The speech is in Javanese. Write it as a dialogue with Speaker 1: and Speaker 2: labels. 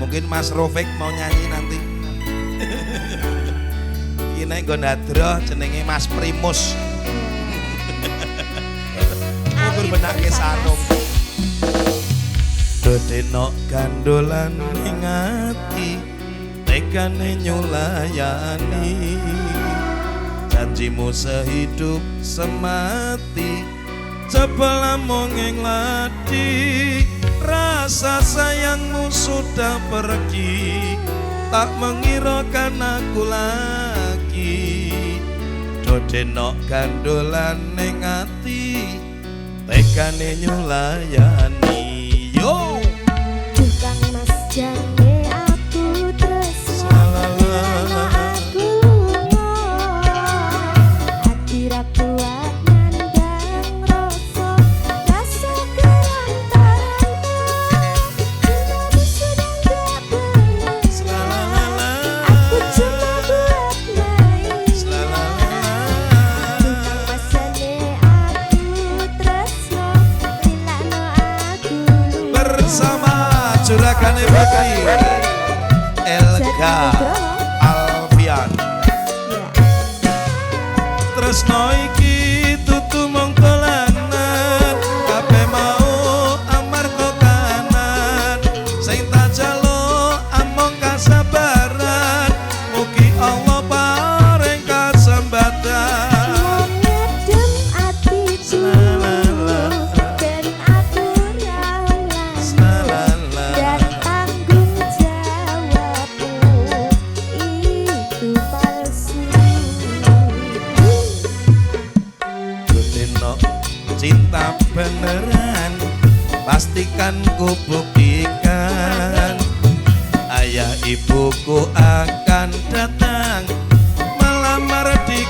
Speaker 1: Mungkin Mas Rofik mau nyanyi nanti. Ini nek Gondadro jenenge Mas Primus. Ukur benake sanung. Dodeno gandolan ning ati, tekane nyulayani. Janjimu sehidup semati, jebul amung ing lati. Rasa sayangmu sudah pergi, tak mengirakan aku lagi. Dodeno gandolan ning ati, tekane nyulayani. Yo
Speaker 2: Tukang Mas jane aku tresno, aku lunga. Hati ra kuat nandang rasa, rasa kerantaran. Aku sudah gak benar, aku cuma buat main. Tukang Mas jane aku tresno, lilano aku lunga.
Speaker 1: bersama Juragan Bakri Elga Alfian. Tresno iki tutu mung dolanan, kabeh mau amarga kanan. Sing tak jaluk amung kasabaran, mugi Allah paring kasembatan.
Speaker 2: Ngedem atiku ben aku raulan, dan tanggung jawabmu itu palsu.
Speaker 1: Dodeno cinta beneran, pastikan ku buktikan. Ayah ibuku akan datang melamar di